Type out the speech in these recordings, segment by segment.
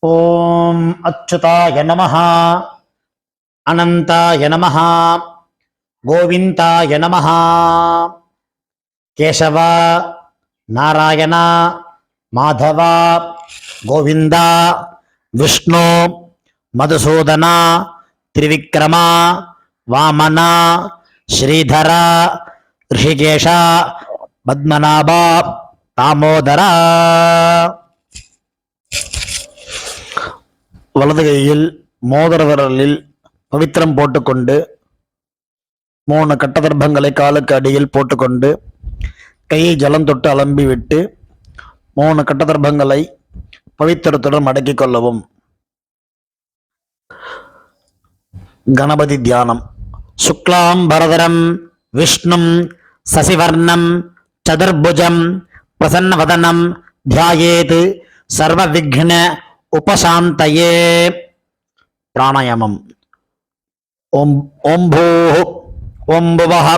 ஓம் அச்சுதாய நமஹ, அனந்தாய நமஹ, கோவிந்தாய நமஹ. கேசவ, நாராயண, மாதவ, கோவிந்தா, விஷ்ணு, மதுசூதன, திரிவிக்ரம, வாமன, ஸ்ரீதர, ரிஷிகேஷ, பத்மநாப, தாமோதர. வலது கையில் மோதிர விரலில் பவித்திரம் போட்டுக்கொண்டு 3 கட்டதர்பங்களை காலுக்கு அடியில் போட்டுக்கொண்டு கையை ஜலம் தொட்டு அலம்பி விட்டு 3 கட்டதர்பங்களை பவித்திரத்துடன் மடக்கிக் கொள்ளவும். கணபதி தியானம். சுக்லாம் பரதரம் விஷ்ணும் சசிவர்ணம் சதுர்புஜம் பிரசன்னவதனம் தியாயேத் சர்வ விக்ன உபசாந்தயே. பிராணாயாமம். ஓம் பூः ஓம் புவः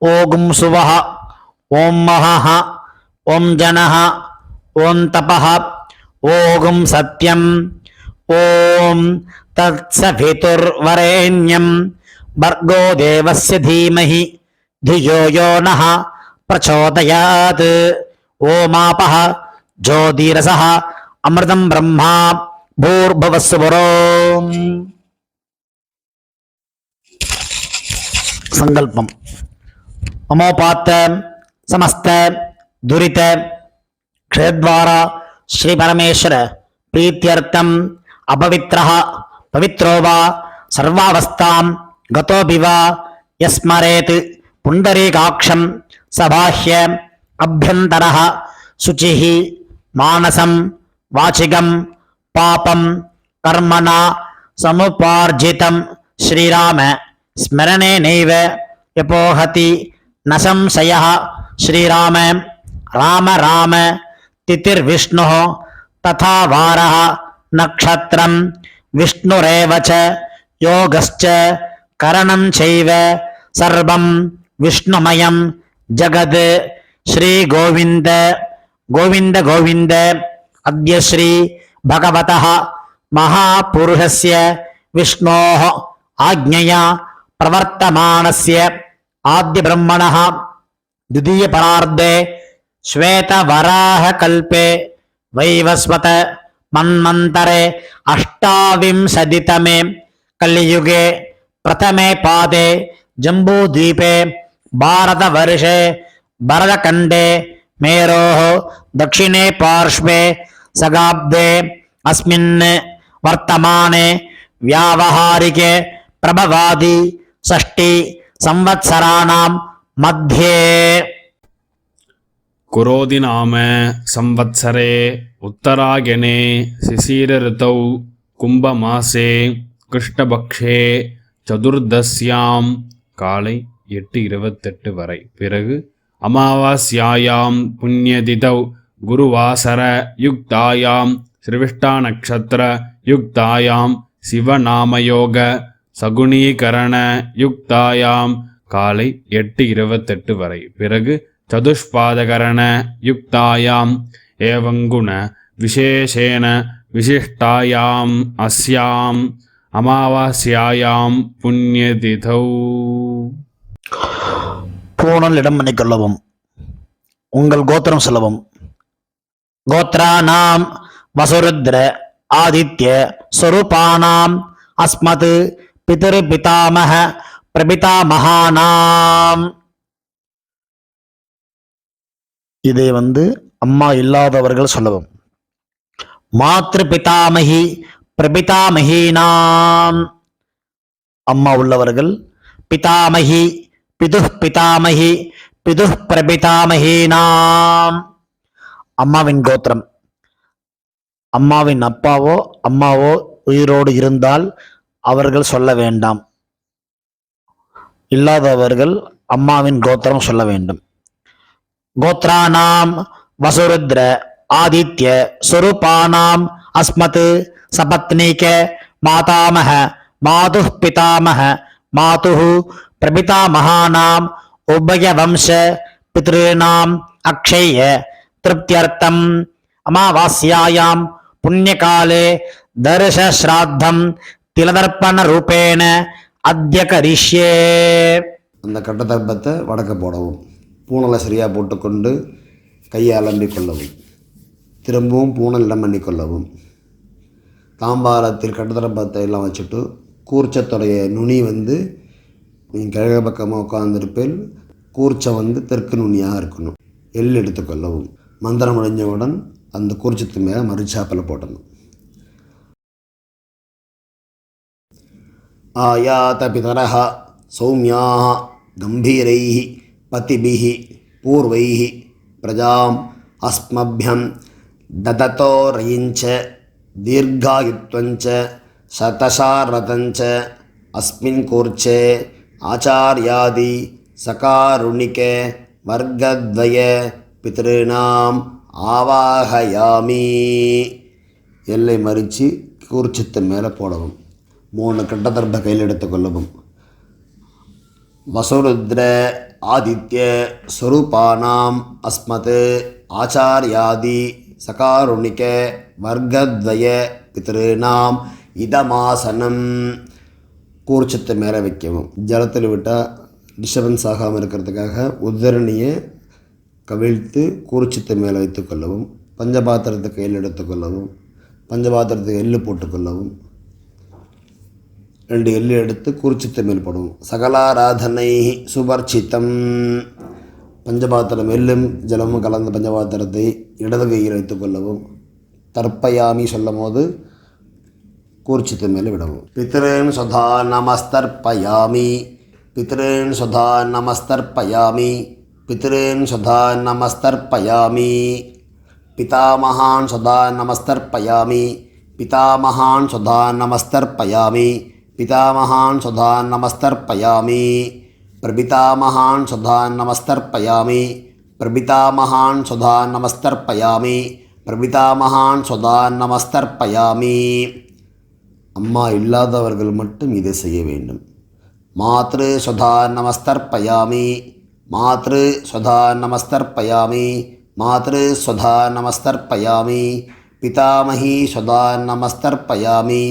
ஓம் சுவः ஓம் மஹः ஓம் ஜனः ஓம் தபः ஓம் சத்யம் ஓம் தத்சவிதுர்வரேண்யம் பர்கோ தேவஸ்ய தீமஹி धियो यो नः प्रचोदयात्. ओमापः ज्योतिरसः अमृतं ब्रह्मा भूर्भुवस्सुवरोम्. संकल्पम. ममोपात समस्त दुरित क्षयद्वारा श्री परमेश्वर प्रीत्यर्थम अपवित्रः पवित्रो वा सर्वावस्थां गतोऽपि वा यस्मरेत् पुंडरीकाक्षं सबाह्य अभ्यन्तरः शुचिः मानसं वाचिकं पापं कर्मणा समुपार्जितं श्रीराम स्मरणेनैव यपोहति न संशयः. श्रीराम राम राम तिथिर्विष्णुः तथा वारः नक्षत्रं विष्णुरेव च योगश्च करणं चैव सर्वं विष्णुमयं जगत्. श्री गोविंद गोविंद गोविंद. अद्य श्री भगवतः महापुरुषस्य विष्णोः आज्ञया प्रवर्तमानस्य आद्य ब्रह्मणः द्वितीय परार्धे श्वेतवराहकल्पे वैवस्वत मन्वन्तरे अष्टाविंशतितमे कलियुगे प्रथमे पादे जम्बूद्वीपे भारतवर्षे भरतखण्डे मेरोः दक्षिणे पार्श्वे सगाब्दे अस्मिन् वर्तमाने व्यावहारिके प्रभवादि षष्टि संवत्सराणां मध्ये कुरोधि नाम संवत्सरे उत्तरायणे शिशिर ऋतौ कुंभमासे कृष्णपक्षे चतुर्दश्यां काலை 8:28 வரை. பிறகு அமாவாஸ்யாயாம் புண்ணியதிதௌ குருவாசர யுக்தாயாம் ஸ்ரீவிஷ்டா நக்ஷத்திர யுக்தாயாம் சிவநாமயோக சகுணீகரண யுக்தாயாம் காலை 8:28 வரை. பிறகு சதுஷ்பாதகரண யுக்தாயாம் ஏவங்குண விசேஷேன விசிஷ்டாயாம் அஸ்யாம் அமாவாஸ்யாயாம் புண்ணியதிதௌ. பூணல் இடம் பண்ணிக்கொள்ளவும். உங்கள் கோத்திரம் சொல்லவும். கோத்ராணாம் வசுருத்ர ஆதித்ய ஸ்வரூபானாம் அஸ்மத் பிதர் பிதாமக பிரபிதாமகானாம். இதை அம்மா இல்லாதவர்கள் சொல்லவும். மாத்ரு பிதாமகி பிரபிதாமகீனாம். அம்மா உள்ளவர்கள் பிதாமகி பிதுஹ் பிதாமகி பிதுஹ் பிரபிதாமகீனாம். அம்மாவின் கோத்திரம். அம்மாவின் அப்பாவோ அம்மாவோ உயிரோடு இருந்தால் அவர்கள் சொல்ல வேண்டாம். இல்லாதவர்கள் அம்மாவின் கோத்திரம் சொல்ல வேண்டும். கோத்ராணாம் வசுருத்ர ஆதித்ய ஸ்வரூபானாம் அஸ்மத் சபத்னீக மாதாமக மாதுஹ் பிதாமக மாதுஹு பிரபிதாமகானாம் உபயவம்ச பித்ருணாம் அக்ஷய திருப்தியர்த்தம் அமாவாஸ்யாயாம் புண்ணியகாலே தர்ஷ ஸ்ராத்தம் திலதர்ப்பண ரூபேண அத்ய கரிஷ்யே. அந்த கட்டதர்ப்பத்தை வடக்க போடவும், பூனலை சரியாக போட்டுக்கொண்டு கையை அலம்பிக் கொள்ளவும், திரும்பவும் பூனல் இடம் பண்ணி கொள்ளவும். தாம்பாரத்தில் கட்டதர்ப்பத்தை எல்லாம் வச்சுட்டு கூர்ச்சத்துடைய நுனி நீங்கள் கிழக்கு பக்கமாக உட்கார்ந்துருப்பேன், கூர்ச்சம் தெற்கு நுனியாக இருக்கணும். எள் எடுத்துக்கொள்ளவும். மந்திரம் முடிஞ்சவுடன் அந்த கூர்ச்சத்து மேலே மறுச்சாப்பில் போட்டணும். ஆயாத பிதரஹ சௌமியாக கம்பீரைஹி பதிபிஹி பூர்வைஹி பிரஜாம் அஸ்மப்யம் தததோ ரயிஞ்ச தீர்காயுத்வஞ்ச சதசாரதஞ்ச அஸ்மின் கூர்ச்சே ஆச்சார்யாதி சகாருணிகே வர்க்கத்வய பித்ருணாம் ஆவாஹயாமி. எல்லை மறித்து கூர்ச்சத்து மேலே போடவும். 3 கட்டதர்ப்ப கையில் எடுத்துக்கொள்ளவும். வசுருத்ர ஆதித்ய ஸ்வரூபானாம் அஸ்மத் ஆச்சார்யாதி சகாருணிக வர்க்கத்வய பித்ருணாம் இதமாசனம். கூர்ச்சத்தை மேலே வைக்கவும். ஜலத்தில் விட்டால் டிஸ்டர்பன்ஸ் ஆகாமல் இருக்கிறதுக்காக உத்தரணியை கவிழ்த்து கூர்ச்சத்தை மேலே வைத்துக்கொள்ளவும். பஞ்சபாத்திரத்தை கையில் எடுத்துக்கொள்ளவும். பஞ்சபாத்திரத்துக்கு எள்ளு போட்டுக்கொள்ளவும். 2 எள்ளு எடுத்து கூர்ச்சத்தை மேல் போடவும். சகலாராதனை சுபர்ச்சித்தம். பஞ்சபாத்திரம் எள்ளும் ஜலமும் கலந்த பஞ்சபாத்திரத்தை இடது கையில் வைத்துக்கொள்ளவும். தர்ப்பயாமி சொல்லும் போது கூர்ச்சத்தை மேலே விடவும். பித்ருன் சுதா நமஸ்தர்ப்பயாமி. பித்ருன் சுதா நமஸ்தர்ப்பயாமி. பித்ருன் சுதா நமஸ்தர்ப்பயாமி. பிதாமகான் சுதா நமஸ்தர்ப்பயாமி. பிதாமகான் சுதா நமஸ்தர்ப்பயாமி. பிதாமகான் சுதா நமஸ்தர்ப்பயாமி. பிரபிதாமகான் சுதா நமஸ்தர்ப்பயாமி. பிரபிதாமகான் சுதா நமஸ்தர்ப்பயாமி. பிரபிதாமகான் சுதா நமஸ்தர்ப்பயாமி. அம்மா இல்லாதவர்கள் மட்டும் இதை செய்ய வேண்டும். மாத்ரு சுதா நமஸ்தர்ப்பயாமி. மாத்ரு சுதா நமஸ்தர்ப்பயாமி. மாத்ரு சுதா நமஸ்தர்ப்பயாமி. பிதாமகி சுதா நமஸ்தர்ப்பயாமி.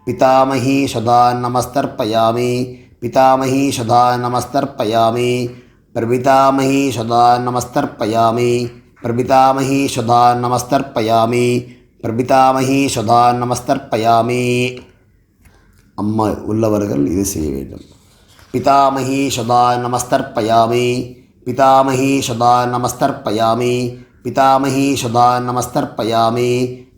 பிதாமகி சுதா நமஸ்தர்ப்பயாமி. பிதாமகி சுதா நமஸ்தர்ப்பயாமி. பிரபிதாமகி சுதா நமஸ்தர்ப்பயாமி. பிரபிதாமகி சுதா நமஸ்தர்ப்பயாமி. பிரபிதாமகி சுதா நமஸ்தர்ப்பயாமி. அம்மா உள்ளவர்கள் இது செய்ய வேண்டும். பிதாமகி சுதா நமஸ்தர்ப்பயாமி. பிதாமகி சுதா நமஸ்தர்ப்பயாமி. பிதாமகி சுதா நமஸ்தர்ப்பயாமி.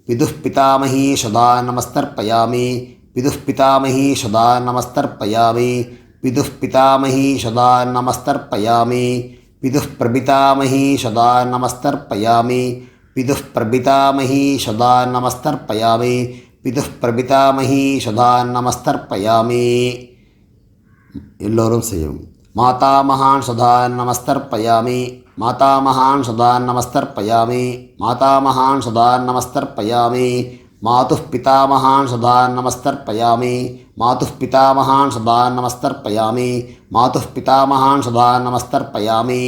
பிதுः பிதாமகி சுதா நமஸ்தர்ப்பயாமி. பிதுः பிதாமகி சுதா நமஸ்தர்ப்பயாமி. பிதுः பிதாமகி சுதா நமஸ்தர்ப்பயாமி. பிதுः பிரபிதாமகி சுதா நமஸ்தர்ப்பயாமி. பிதுः பிரபிதாமகி சுதா நமஸ்தர்ப்பயாமி. பிதுः பிரபிதாமகி சுதா நமஸ்தர்ப்பயாமி. எல்லோரும் செய்யும். மாதாமகான் சுதா நமஸ்தர்ப்பயாமி. மாதாமகான் சுதா நமஸ்தர்ப்பயாமி. மாதாமகான் சுதா நமஸ்தர்ப்பயாமி. மாதுः பிதாமகான் சுதா நமஸ்தர்ப்பயாமி. மாதுः பிதாமகான் சுதா நமஸ்தர்ப்பயாமி. மாதுः பிதாமகான் சுதா நமஸ்தர்ப்பயாமி.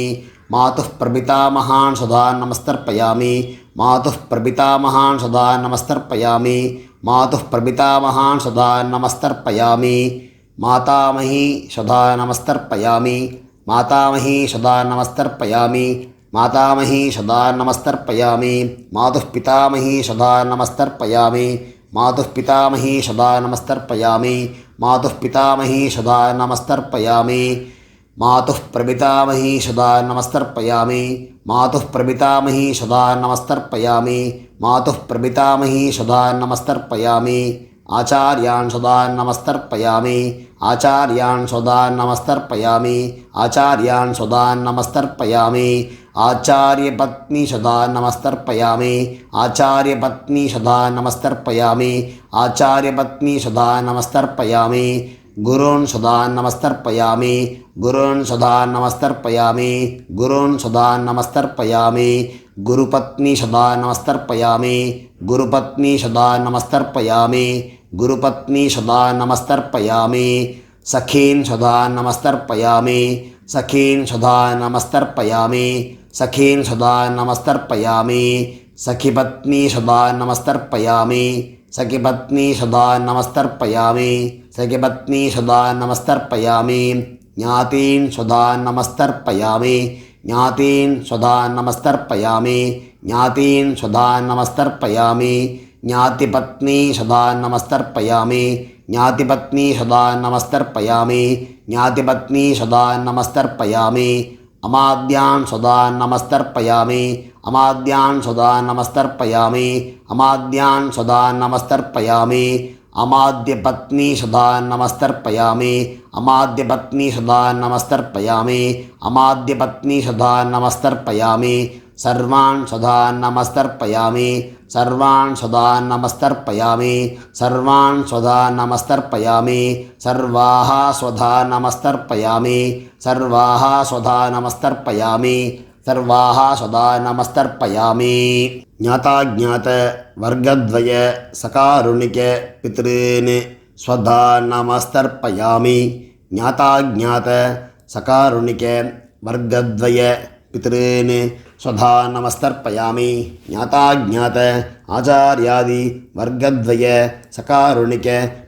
மாதுः பிரபிதாமகான் சுதா நமஸ்தர்ப்பயாமி. மாதுः பிரபிதாமகான் சுதா நமஸ்தர்ப்பயாமி. மாதுः பிரபிதாமகான் சுதா நமஸ்தர்ப்பயாமி. மாதாமகி சுதா நமஸ்தர்ப்பயாமி. மாதாமகி சுதா நமஸ்தர்ப்பயாமி. மாதாமகி சுதா நமஸ்தர்ப்பயாமி. மாதுः பிதாமகி சுதா நமஸ்தர்ப்பயாமி. மாதுः பிதாமகி சுதா நமஸ்தர்ப்பயாமி. மாதுः பிதாமகி சுதா நமஸ்தர்ப்பயாமி. மாதுः பிரபிதாமகி சுதா நமஸ்தர்ப்பயாமி. மாதுः பிரபிதாமகி சுதா நமஸ்தர்ப்பயாமி. மாதுः பிரபிதாமகி சுதா நமஸ்தர்ப்பயாமி. ஆச்சார்யான் சுதா நமஸ்தர்ப்பயாமி. ஆச்சார்யான் சுதா நமஸ்தர்ப்பயாமி. ஆச்சார்யான் சுதா நமஸ்தர்ப்பயாமி. ஆச்சாரியபத்னி சுதா நமஸ்தர்ப்பயாமி. ஆச்சாரியபத்னி சுதா நமஸ்தர்ப்பயாமி. ஆச்சாரியபத்னி சுதா நமஸ்தர்ப்பயாமி. குருன் சுதா நமஸ்தர்ப்பயாமி. குருன் சுதா நமஸ்தர்ப்பயாமி. குருன் சுதா நமஸ்தர்ப்பயாமி. குருபத்னி சுதா நமஸ்தர்ப்பயாமி. குருபத்னி சுதா நமஸ்தர்ப்பயாமி. குருபத்னி சுதா நமஸ்தர்ப்பயாமி. சகீன் சுதா நமஸ்தர்ப்பயாமி. சகீன் சுதா நமஸ்தர்ப்பயாமி. சகீன் சுதா நமஸ்தர்ப்பயாமி. सखिपत्नी सदा नमस्तर्पयामि सखिपत्नी सदा नमस्तर्पयामि सखिपत्नी सदा नमस्तर्पयामि ज्ञातीन् सदा नमस्तर्पयामि ज्ञातीन् सदा नमस्तर्पयामि ज्ञातीन् सदा नमस्तर्पयामि ज्ञातिपत्नी सदा नमस्तर्पयामि ज्ञातिपत्नी सदा नमस्तर्पयामि ज्ञातिपत्नी सदा नमस्तर्पयामि अमाद्यान् सदा नमस्तर्पयामि अमाद्यान् सदा नमस्तर्पयामि अमाद्यान् सदा नमस्तर्पयामि अमाद्यपत्नी सदा नमस्तर्पयामि अमाद्यपत्नी सदा नमस्तर्पयामि अमाद्यपत्नी सदा नमस्तर्पयामि सर्वान् सदा नमस्तर्पयामि सर्वान् सदा नमस्तर्पयामि सर्वान् सदा नमस्तर्पयामि सर्वाः स्वधा नमस्तर्पयामि सर्वाः स्वधा नमस्तर्पयामि सर्वाः सदा नमस्तर्पयामि ज्ञाताज्ञात वर्गद्वय सकारुणिक पितॄन् स्वधा नमस्तर्पयामि ज्ञाताज्ञात सकारुणिक वर्गद्वय पितॄन् स्वधा नमस्तर्पयामि ज्ञाताज्ञात आचार्यादि वर्गद्वय सकारुणिक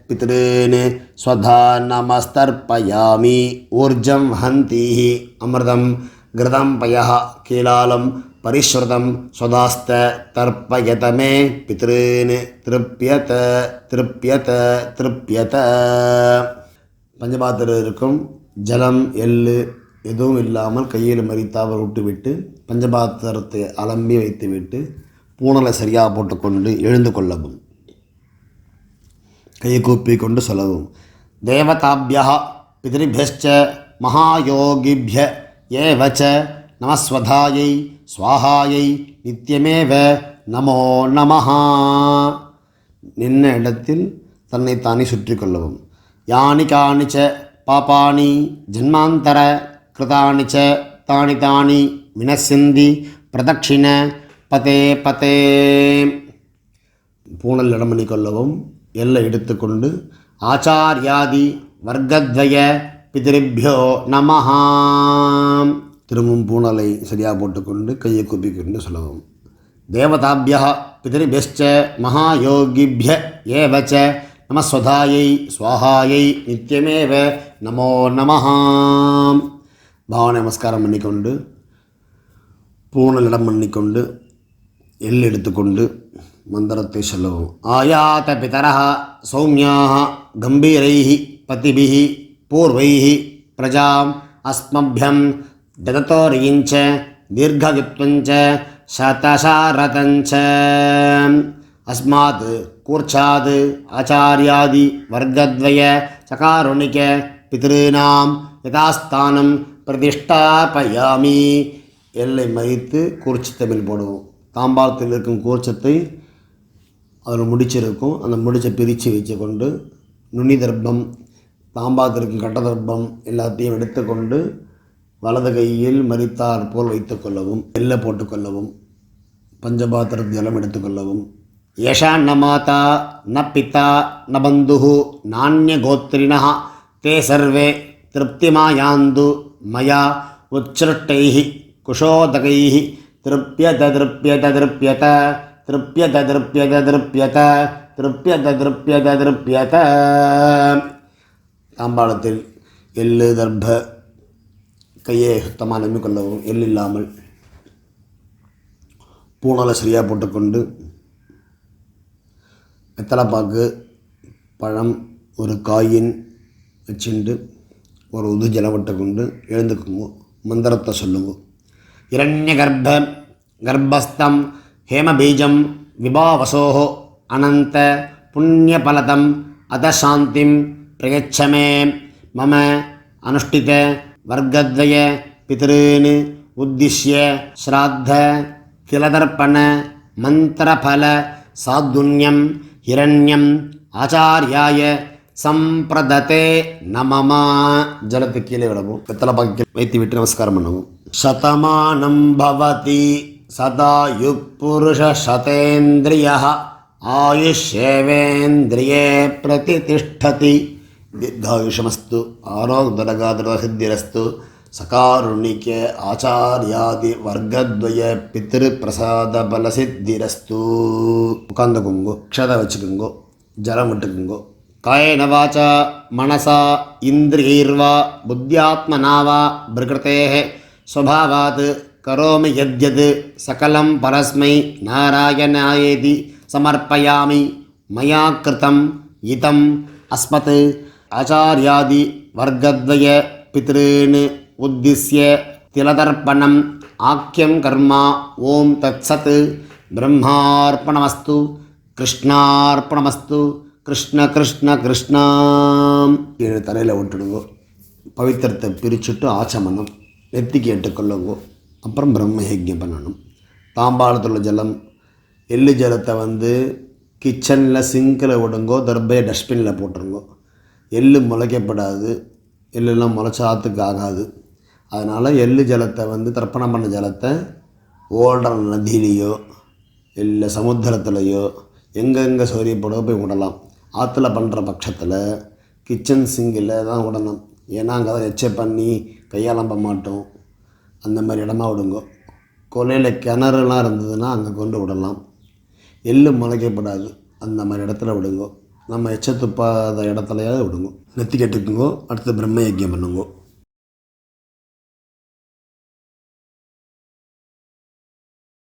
पितॄन् स्वधा नमस्तर्पयामि ऊर्जं वहन्तीः अमृतं घृतं पयः कीलालं परिश्रुतं स्वदास्त तर्पयत मे पितॄन् तृप्यत तृप्यत तृप्यत பஞ்சபாத்திரம் இருக்கும் ஜலம் எள்ளு எதுவும் இல்லாமல் கையில் மறித்தாமல் விட்டுவிட்டு பஞ்சபாத்திரத்தை அலம்பி வைத்துவிட்டு பூணலை சரியாக போட்டுக்கொண்டு எழுந்து கொள்ளவும் கையை கூப்பி கொண்டு சொல்லவும் தேவதாபிய பிதரிபியச்ச மகாயோகிபிய ஏவச்ச நமஸ்வதாயை ஸ்வாஹாயை நித்தியமேவ நமோ நமஹ நின்ன இடத்தில் தன்னைத்தானே சுற்றி கொள்ளவும் யானி காணிச்ச பாபானி ஜன்மாந்தர கிருதானி ச தானி தானி வினசிந்தி பிரதட்சிண பதே பதே பூணல் இடம் பண்ணி கொள்ளவும் எல்லை எடுத்துக்கொண்டு ஆச்சாரியாதி வர்க்கத்வய பிதிரிபியோ நமஹா திரும்பவும் பூணலை சரியாக போட்டுக்கொண்டு கையை கூப்பிக்கொண்டு சொல்லவும் தேவதாபிய பிதிரிபியச்ச மகாயோகிபிய ஏவச்ச நமஸ்வதாயை ஸ்வாஹாயை நித்தியமேவ நமோ நமஹா பாவனை நமஸ்காரம் பண்ணிக்கொண்டு பூணல் இடம் பண்ணிக்கொண்டு எல் எடுத்துக்கொண்டு மந்திரத்தை சொல்லவும் ஆயாத பிதரः சௌமியாः கம்பீரைः பதிபிः பூர்வைः பிரஜாம் அஸ்மभ्यं ददतोरिञ्च दीर्घवित्वञ्च शतशारतञ्च अस्मात् कूर्चात् आचार्यादि वर्गद्वय चकारुणिक पितॄणां यथास्थानं प्रतिष्ठापयामि எல்லை மறித்து கூர்ச்சத்தமிழ் போடுவோம் தாம்பாளத்தில் இருக்கும் கூர்ச்சத்தை அதில் முடிச்சிருக்கும் அந்த முடிச்சை பிரித்து வச்சு கொண்டு நுனி தர்ப்பம் தாம்பாளத்தில் இருக்கும் கட்ட தர்ப்பம் எல்லாத்தையும் எடுத்துக்கொண்டு வலது கையில் மறித்தார் போல் வைத்துக்கொள்ளவும் எல்லை போட்டுக்கொள்ளவும் பஞ்சபாத்திர ஜலம் எடுத்துக்கொள்ளவும் யஷா ந மாதா ந பிதா ந பந்துஹு நானியகோத்திரிணः தே சர்வே திருப்திமாயாந்து மயா உச்ச்ருட்டைः குஷோதகைः திருப்யத திருப்யத திருப்யத திருப்யத திருப்யத திருப்யத திருப்யத திருப்யத திருப்யத தாம்பாளத்தில் எள்ளு தர்ப்ப கையை சுத்தமாக நம்பிக்கொள்ளவும் எள் இல்லாமல் பூணலை சரியாக போட்டுக்கொண்டு வெத்தலைப்பாக்கு பழம் ஒரு காயின் வச்சுண்டு ஒரு உது ஜலம் விட்டு கொண்டு எழுந்துக்குங்க மந்திரத்தை சொல்லுவோம் இரண்ய கர்ப்பஸ்தம் ஹேமபீஜம் விபாவசோஹோ அனந்த புண்ணியபலதம் அதசாந்திம் பிரயச்சமே மம அனுஷ்டித வர்க்கத்வய பிதॄன் உத்திஷ்ய ஸ்ராத்த திலதர்ப்பண மந்திரபல சாதுன்யம் ஹிரண்யம் ஆச்சாரியாய சம்பிரததே நமமா ஜலத்து கீழே விடவும் வெத்தலை பாக்கில் வைத்து விட்டு நமஸ்காரம் பண்ணவும் சதமானம் பவதி சதாயுக் புருஷ சதேந்திரியः ஆயுஷ்யேவேந்திரியே பிரதிதிஷ்டதி தீர்காயுஷமஸ்து ஆரோக்யதரகாதரசித்திரஸ்து சகாருணிக்க ஆச்சாரியாதி வர்க்கத்வய பித்ரு பிரசாத பலசித்திரஸ்து. உட்காந்துக்குங்கோ, க்ஷதை வச்சுக்குங்கோ, ஜலம் விட்டுக்குங்கோ. காயேன வாசா மனசா இந்திரியைர்வா புத்தியாத்மனாவா பிரகிருதேஹ ஸ்வபாவாத் கரோமி யத்யத் சகலம் பரஸ்மை நாராயணாயேதி சமர்ப்பயாமி. மயா கிருதம் இதம் அஸ்மத் ஆச்சாரியாதி வர்க்கத்வய பித்ருன் உத்திஸ்ய திலதர்ப்பணம் ஆக்கியம் கர்மா. ஓம் தத்சத். பிரம்மார்ப்பணமஸ்து. கிருஷ்ணார்ப்பணமஸ்து. கிருஷ்ண கிருஷ்ண கிருஷ்ணா. ஏழு தலையில் விட்டுடுங்கோ. பவித்திரத்தை பிரிச்சுட்டு ஆச்சமனம் நெத்திக்கு ஏற்றுக்கொள்ளுங்கோ. அப்புறம் பிரம்ம யஜ்யம் பண்ணணும். தாம்பாளத்தில் உள்ள ஜலம், எள்ளு ஜலத்தை கிச்சனில் சிங்கில் விடுங்கோ, தர்பையை டஸ்ட்பினில் போட்டுருங்கோ. எள்ளு முளைக்கப்படாது, எள்ளெல்லாம் முளைச்சாத்துக்கு ஆகாது. அதனால் எள்ளு ஜலத்தை தர்ப்பணம் பண்ண ஜலத்தை ஓடுற நதியிலையோ இல்லை சமுத்திரத்துலையோ எங்கெங்கே சௌரியப்படோ போய் விடலாம். ஆற்றுல பண்ணுற பட்சத்தில் கிச்சன் சிங்கில் தான் விடணும். ஏன்னா அங்கே தான் எச்சை பண்ணி கையாளம்ப மாட்டோம். அந்த மாதிரி இடமா விடுங்கோ. கொலையில் கிணறுலாம் இருந்ததுன்னா அங்கே கொண்டு விடலாம். எள்ளு முளைக்கப்படாது, அந்த மாதிரி இடத்துல விடுங்கோ. நம்ம எச்ச துப்பாத இடத்துலையாவது விடுங்கோ. நெத்தி கட்டுக்குங்கோ. அடுத்து பிரம்ம யஜ்யம் பண்ணுங்கோ.